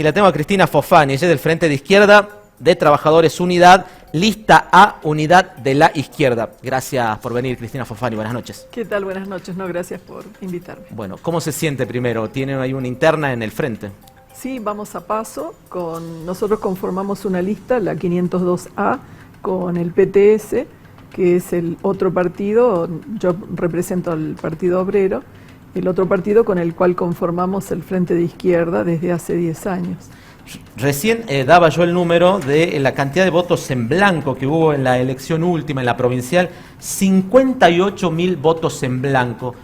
Y la tengo a Cristina Fofani, ella es del Frente de Izquierda de Trabajadores Unidad, lista A, Unidad de la Izquierda. Gracias por venir, Cristina Fofani, buenas noches. ¿Qué tal? Buenas noches, no, gracias por invitarme. Bueno, ¿cómo se siente primero? ¿Tienen ahí una interna en el Frente? Sí, vamos a paso. Nosotros conformamos una lista, la 502A, con el PTS, que es el otro partido. Yo represento al Partido Obrero, el otro partido con el cual conformamos el Frente de Izquierda desde hace 10 años. Recién daba yo el número de la cantidad de votos en blanco que hubo en la elección última, en la provincial, 58.000 votos en blanco.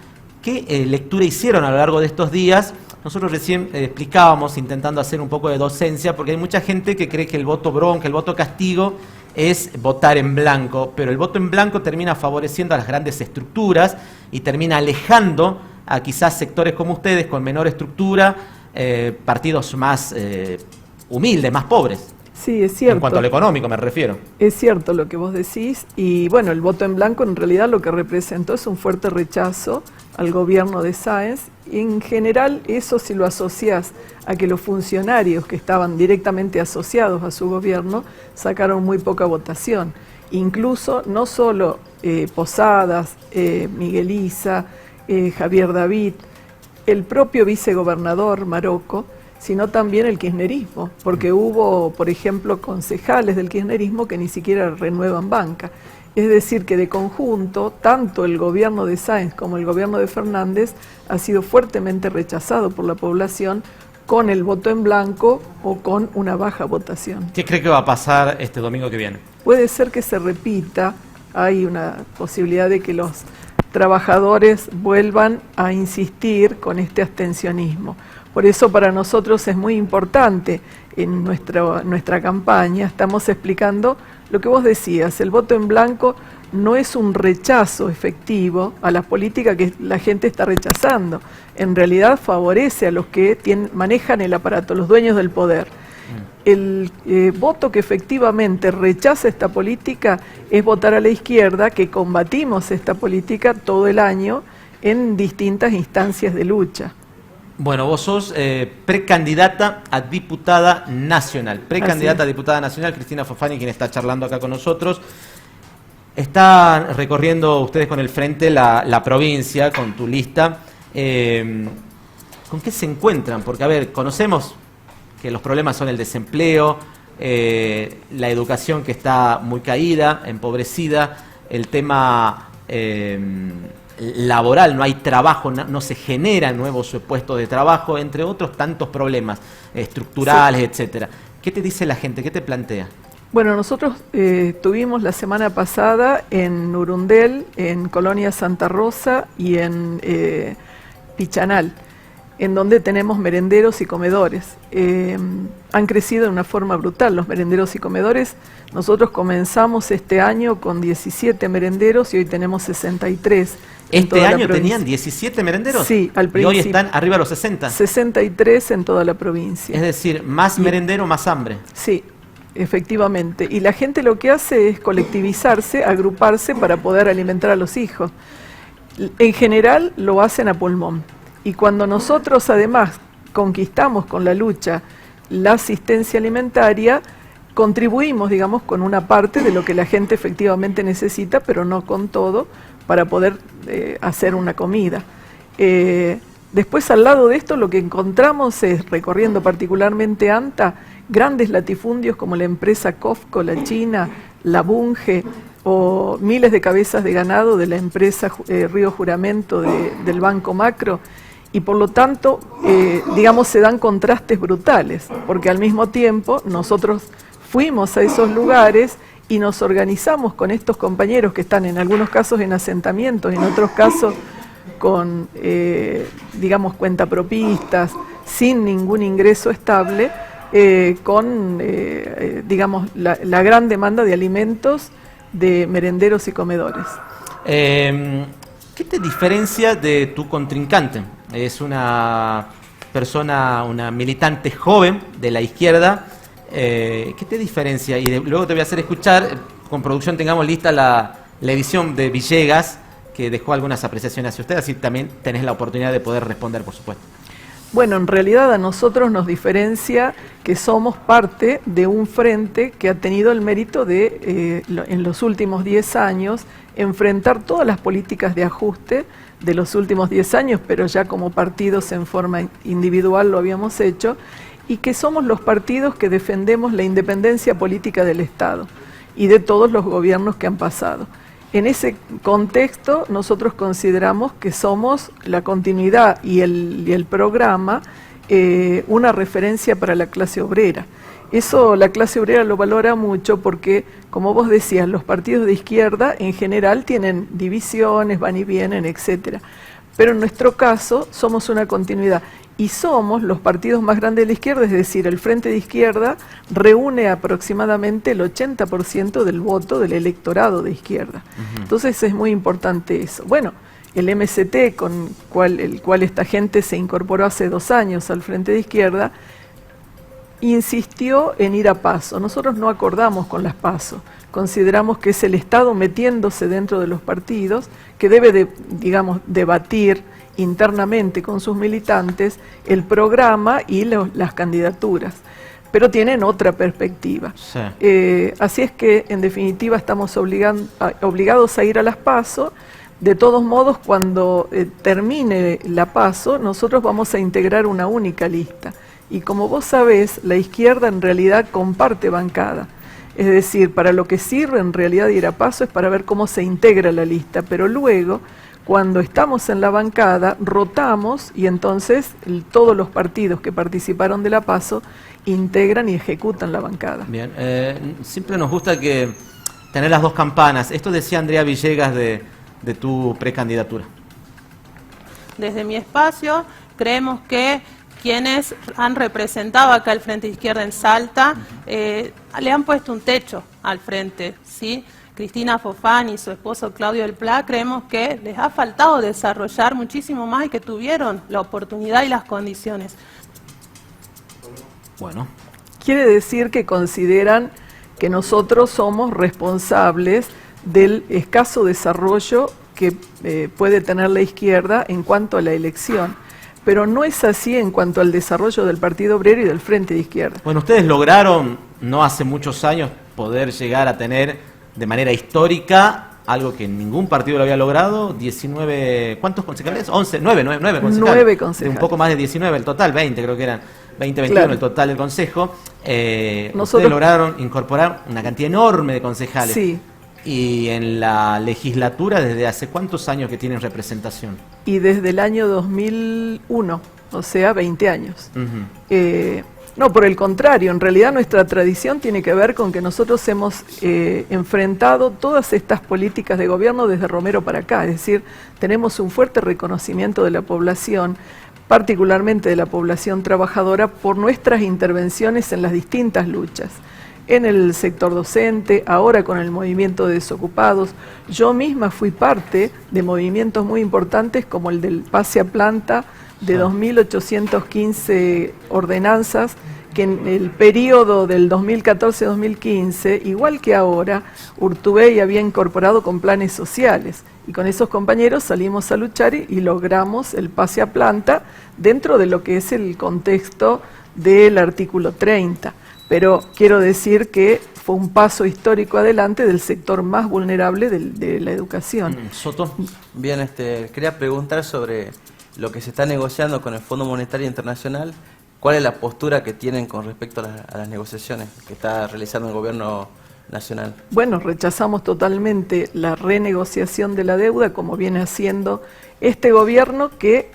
¿Qué lectura hicieron a lo largo de estos días? Nosotros recién explicábamos, intentando hacer un poco de docencia, porque hay mucha gente que cree que el voto bronca, el voto castigo, es votar en blanco, pero el voto en blanco termina favoreciendo a las grandes estructuras y termina alejando a quizás sectores como ustedes con menor estructura, partidos más humildes, más pobres. Sí, es cierto. En cuanto a lo económico me refiero. Es cierto lo que vos decís, y bueno, el voto en blanco en realidad lo que representó es un fuerte rechazo al gobierno de Sáenz, y en general eso, si lo asociás a que los funcionarios que estaban directamente asociados a su gobierno sacaron muy poca votación. Incluso no solo Posadas, Miguel Issa, Javier David, el propio vicegobernador Marocco, sino también el kirchnerismo, porque hubo, por ejemplo, concejales del kirchnerismo que ni siquiera renuevan banca. Es decir, que de conjunto, tanto el gobierno de Sáenz como el gobierno de Fernández ha sido fuertemente rechazado por la población con el voto en blanco o con una baja votación. ¿Qué cree que va a pasar este domingo que viene? Puede ser que se repita, hay una posibilidad de que los trabajadores vuelvan a insistir con este abstencionismo. Por eso para nosotros es muy importante en nuestra campaña, estamos explicando lo que vos decías, el voto en blanco no es un rechazo efectivo a la política que la gente está rechazando, en realidad favorece a los que manejan el aparato, los dueños del poder. El voto que efectivamente rechaza esta política es votar a la izquierda, que combatimos esta política todo el año en distintas instancias de lucha. Bueno, vos sos precandidata a diputada nacional. Precandidata a diputada nacional, Cristina Fofani, quien está charlando acá con nosotros. Están recorriendo ustedes con el Frente la provincia, con tu lista. ¿Con qué se encuentran? Porque, a ver, conocemos que los problemas son el desempleo, la educación que está muy caída, empobrecida, el tema laboral, no hay trabajo, no se generan nuevos puestos de trabajo, entre otros tantos problemas estructurales, sí, etcétera. ¿Qué te dice la gente? ¿Qué te plantea? Bueno, nosotros tuvimos la semana pasada en Urundel, en Colonia Santa Rosa y en Pichanal, en donde tenemos merenderos y comedores. Han crecido de una forma brutal los merenderos y comedores. Nosotros comenzamos este año con 17 merenderos y hoy tenemos 63. ¿Este año tenían 17 merenderos? Sí, al principio. ¿Y hoy están arriba de los 60? 63 en toda la provincia. Es decir, más merendero, más hambre. Sí, efectivamente. Y la gente lo que hace es colectivizarse, agruparse para poder alimentar a los hijos. En general lo hacen a pulmón. Y cuando nosotros además conquistamos con la lucha la asistencia alimentaria, contribuimos, digamos, con una parte de lo que la gente efectivamente necesita, pero no con todo, para poder hacer una comida. Después, al lado de esto, lo que encontramos es, recorriendo particularmente Anta, grandes latifundios como la empresa Cofco, la China, la Bunge, o miles de cabezas de ganado de la empresa Río Juramento del Banco Macro, y por lo tanto, digamos, se dan contrastes brutales, porque al mismo tiempo nosotros fuimos a esos lugares y nos organizamos con estos compañeros que están en algunos casos en asentamientos, en otros casos con, digamos, cuentapropistas, sin ningún ingreso estable, con, digamos, la gran demanda de alimentos de merenderos y comedores. ¿Qué te diferencia de tu contrincante? Es una persona, una militante joven de la izquierda. ¿Qué te diferencia? Y luego te voy a hacer escuchar, con producción tengamos lista la edición de Villegas, que dejó algunas apreciaciones hacia usted, así también tenés la oportunidad de poder responder, por supuesto. Bueno, en realidad a nosotros nos diferencia que somos parte de un frente que ha tenido el mérito de, en los últimos 10 años, enfrentar todas las políticas de ajuste de los últimos 10 años, pero ya como partidos en forma individual lo habíamos hecho, y que somos los partidos que defendemos la independencia política del Estado y de todos los gobiernos que han pasado. En ese contexto, nosotros consideramos que somos la continuidad y el programa una referencia para la clase obrera. Eso la clase obrera lo valora mucho porque, como vos decías, los partidos de izquierda en general tienen divisiones, van y vienen, etcétera. Pero en nuestro caso somos una continuidad. Y somos los partidos más grandes de la izquierda, es decir, el Frente de Izquierda reúne aproximadamente el 80% del voto del electorado de izquierda. Entonces es muy importante eso. Bueno, el MST, con el cual esta gente se incorporó hace 2 años al Frente de Izquierda, insistió en ir a PASO. Nosotros no acordamos con las PASO. Consideramos que es el Estado metiéndose dentro de los partidos que debe de, digamos, debatir internamente con sus militantes el programa y las candidaturas, pero tienen otra perspectiva. Sí. Así es que, en definitiva, estamos obligados a ir a las PASO. De todos modos, cuando termine la PASO, nosotros vamos a integrar una única lista. Y como vos sabés, la izquierda en realidad comparte bancada. Es decir, para lo que sirve en realidad ir a PASO es para ver cómo se integra la lista, pero luego, cuando estamos en la bancada, rotamos y entonces todos los partidos que participaron de la PASO integran y ejecutan la bancada. Bien, siempre nos gusta que tener las dos campanas. Esto decía Andrea Villegas de tu precandidatura. Desde mi espacio creemos que quienes han representado acá el Frente de Izquierda en Salta le han puesto un techo al frente, ¿sí? Cristina Fofán y su esposo Claudio del Pla, creemos que les ha faltado desarrollar muchísimo más y que tuvieron la oportunidad y las condiciones. Bueno. Quiere decir que consideran que nosotros somos responsables del escaso desarrollo que puede tener la izquierda en cuanto a la elección. Pero no es así en cuanto al desarrollo del Partido Obrero y del Frente de Izquierda. Bueno, ustedes lograron, no hace muchos años, poder llegar a tener de manera histórica algo que ningún partido lo había logrado, 19, ¿cuántos concejales? 11, 9 concejales. 9 concejales. Un poco más de 19 el total, 20 creo que eran, 20, 21 claro. El total del consejo. Ustedes lograron incorporar una cantidad enorme de concejales. Sí. Y en la legislatura, ¿desde hace cuántos años que tienen representación? Y desde el año 2001, o sea, 20 años. No, por el contrario, en realidad nuestra tradición tiene que ver con que nosotros hemos enfrentado todas estas políticas de gobierno desde Romero para acá, es decir, tenemos un fuerte reconocimiento de la población, particularmente de la población trabajadora, por nuestras intervenciones en las distintas luchas, en el sector docente, ahora con el movimiento de desocupados. Yo misma fui parte de movimientos muy importantes como el del pase a planta, de 2.815 ordenanzas que en el periodo del 2014-2015, igual que ahora, Urtubey había incorporado con planes sociales. Y con esos compañeros salimos a luchar y logramos el pase a planta dentro de lo que es el contexto del artículo 30. Pero quiero decir que fue un paso histórico adelante del sector más vulnerable de la educación. Soto. Bien, quería preguntar sobre lo que se está negociando con el Fondo Monetario Internacional. ¿Cuál es la postura que tienen con respecto a las negociaciones que está realizando el gobierno nacional? Bueno, rechazamos totalmente la renegociación de la deuda como viene haciendo este gobierno que,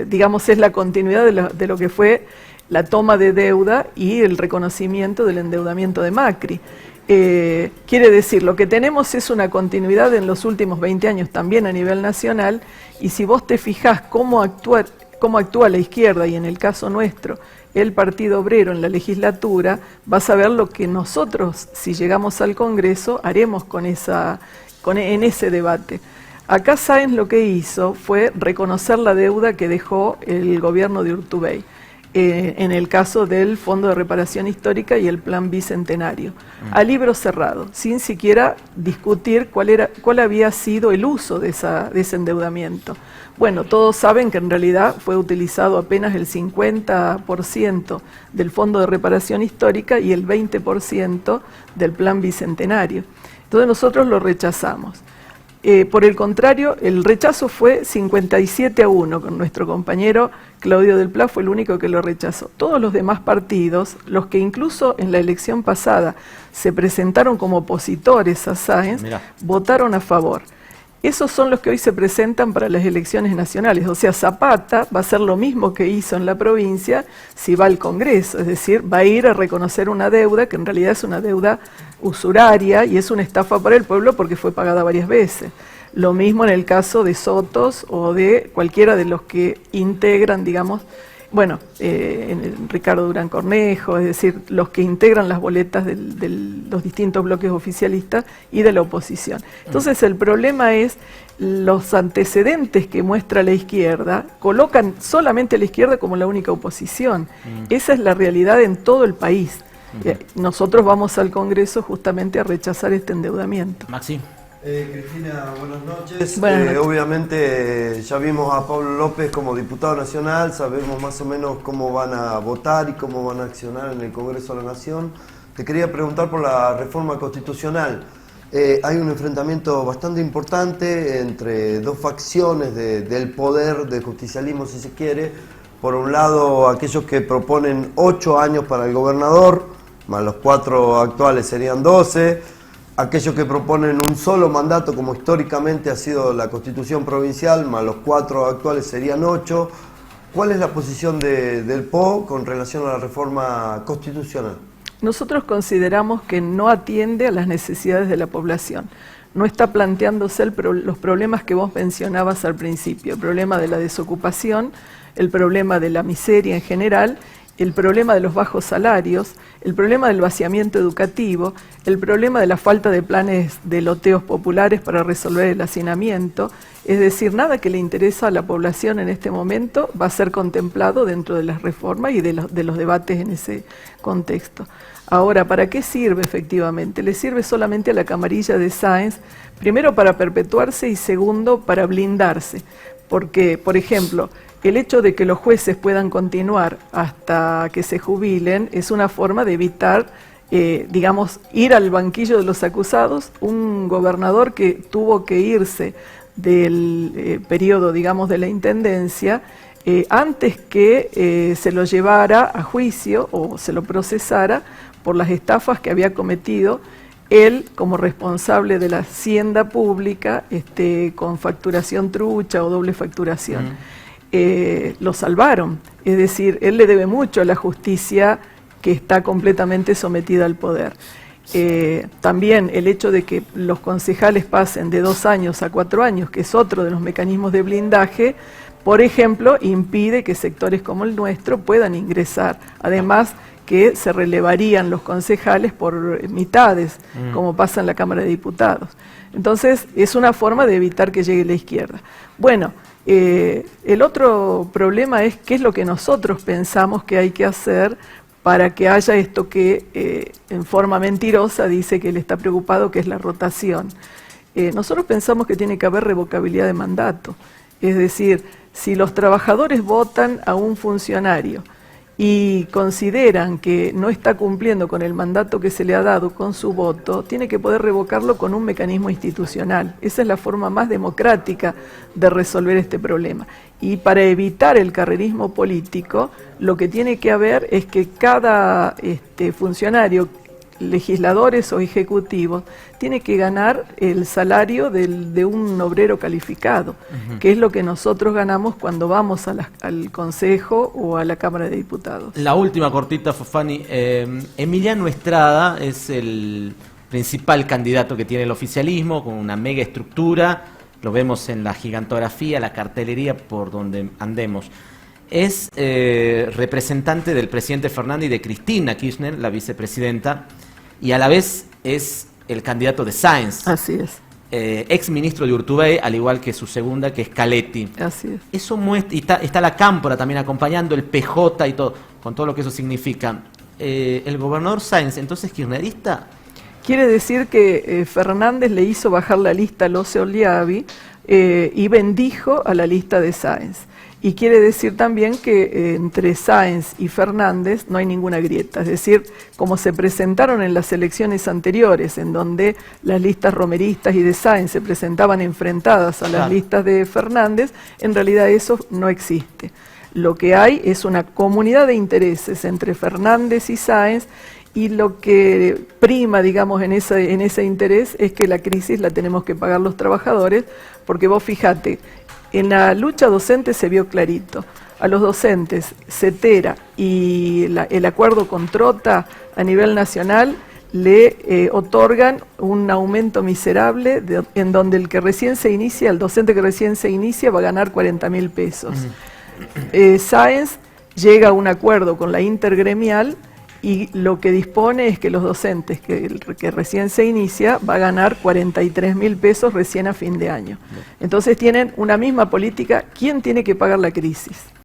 digamos, es la continuidad de lo que fue la toma de deuda y el reconocimiento del endeudamiento de Macri. Quiere decir, lo que tenemos es una continuidad en los últimos 20 años también a nivel nacional, y si vos te fijás cómo actúa la izquierda, y en el caso nuestro, el Partido Obrero en la legislatura, vas a ver lo que nosotros, si llegamos al Congreso, haremos en ese debate. Acá Sáenz lo que hizo fue reconocer la deuda que dejó el gobierno de Urtubey. en el caso del Fondo de Reparación Histórica y el Plan Bicentenario, a libro cerrado, sin siquiera discutir cuál había sido el uso de ese endeudamiento. Bueno, todos saben que en realidad fue utilizado apenas el 50% del Fondo de Reparación Histórica y el 20% del Plan Bicentenario. Entonces nosotros lo rechazamos. Por el contrario, el rechazo fue 57-1, con nuestro compañero Claudio del Pla fue el único que lo rechazó. Todos los demás partidos, los que incluso en la elección pasada se presentaron como opositores a Sáenz, votaron a favor. Esos son los que hoy se presentan para las elecciones nacionales. O sea, Zapata va a hacer lo mismo que hizo en la provincia si va al Congreso, es decir, va a ir a reconocer una deuda que en realidad es una deuda usuraria y es una estafa para el pueblo porque fue pagada varias veces. Lo mismo en el caso de Sotos o de cualquiera de los que integran, digamos, bueno, Ricardo Durán Cornejo, es decir, los que integran las boletas de los distintos bloques oficialistas y de la oposición. Entonces el problema es los antecedentes que muestra la izquierda, colocan solamente a la izquierda como la única oposición. Esa es la realidad en todo el país. Nosotros vamos al Congreso justamente a rechazar este endeudamiento. Maxi. Cristina, buenas noches. Buenas noches. Obviamente ya vimos a Pablo López como diputado nacional, sabemos más o menos cómo van a votar y cómo van a accionar en el Congreso de la Nación. Te quería preguntar por la reforma constitucional. Hay un enfrentamiento bastante importante entre dos facciones del poder, del justicialismo si se quiere. Por un lado, aquellos que proponen 8 años para el gobernador, más los 4 actuales serían 12. Aquellos que proponen un solo mandato, como históricamente ha sido la Constitución provincial, más los 4 actuales serían 8. ¿Cuál es la posición del PO con relación a la reforma constitucional? Nosotros consideramos que no atiende a las necesidades de la población. No está planteándose los problemas que vos mencionabas al principio, el problema de la desocupación, el problema de la miseria en general, el problema de los bajos salarios, el problema del vaciamiento educativo, el problema de la falta de planes de loteos populares para resolver el hacinamiento. Es decir, nada que le interesa a la población en este momento va a ser contemplado dentro de las reformas y de los debates en ese contexto. Ahora, ¿para qué sirve efectivamente? Le sirve solamente a la camarilla de Sáenz, primero para perpetuarse y segundo para blindarse. Porque, por ejemplo, el hecho de que los jueces puedan continuar hasta que se jubilen es una forma de evitar, digamos, ir al banquillo de los acusados. Un gobernador que tuvo que irse del periodo, digamos, de la intendencia, antes que se lo llevara a juicio o se lo procesara por las estafas que había cometido él como responsable de la hacienda pública, con facturación trucha o doble facturación. Lo salvaron, es decir, él le debe mucho a la justicia que está completamente sometida al poder. También el hecho de que los concejales pasen de 2 años a 4 años, que es otro de los mecanismos de blindaje, por ejemplo, impide que sectores como el nuestro puedan ingresar. Además, que se relevarían los concejales por mitades, como pasa en la Cámara de Diputados. Entonces, es una forma de evitar que llegue la izquierda. Bueno, el otro problema es qué es lo que nosotros pensamos que hay que hacer para que haya esto que en forma mentirosa dice que él está preocupado, que es la rotación. Nosotros pensamos que tiene que haber revocabilidad de mandato. Es decir, si los trabajadores votan a un funcionario y consideran que no está cumpliendo con el mandato que se le ha dado con su voto, tiene que poder revocarlo con un mecanismo institucional. Esa es la forma más democrática de resolver este problema. Y para evitar el carrerismo político, lo que tiene que haber es que cada funcionario, legisladores o ejecutivos, tiene que ganar el salario de un obrero calificado, que es lo que nosotros ganamos cuando vamos al Consejo o a la Cámara de Diputados. La última cortita, Fofani. Emiliano Estrada es el principal candidato que tiene el oficialismo, con una mega estructura, lo vemos en la gigantografía, la cartelería por donde andemos. Es representante del presidente Fernández y de Cristina Kirchner, la vicepresidenta, y a la vez es el candidato de Sáenz. Así es. ex ministro de Urtubey, al igual que su segunda, que es Caletti. Así es. Eso muestra, y está la Cámpora también acompañando, el PJ y todo, con todo lo que eso significa. El gobernador Sáenz, entonces, kirchnerista. Quiere decir que Fernández le hizo bajar la lista a Loce Oliavi y bendijo a la lista de Sáenz. Y quiere decir también que entre Sáenz y Fernández no hay ninguna grieta. Es decir, como se presentaron en las elecciones anteriores, en donde las listas romeristas y de Sáenz se presentaban enfrentadas a las Claro. listas de Fernández, en realidad eso no existe. Lo que hay es una comunidad de intereses entre Fernández y Sáenz, y lo que prima, digamos, en ese interés es que la crisis la tenemos que pagar los trabajadores, porque vos fíjate, en la lucha docente se vio clarito. A los docentes, CETERA y el acuerdo con Trota a nivel nacional le otorgan un aumento miserable en donde el que recién se inicia, el docente que recién se inicia va a ganar 40.000 pesos. Sáenz llega a un acuerdo con la intergremial y lo que dispone es que los docentes que recién se inicia va a ganar 43.000 pesos recién a fin de año. Entonces tienen una misma política. ¿Quién tiene que pagar la crisis?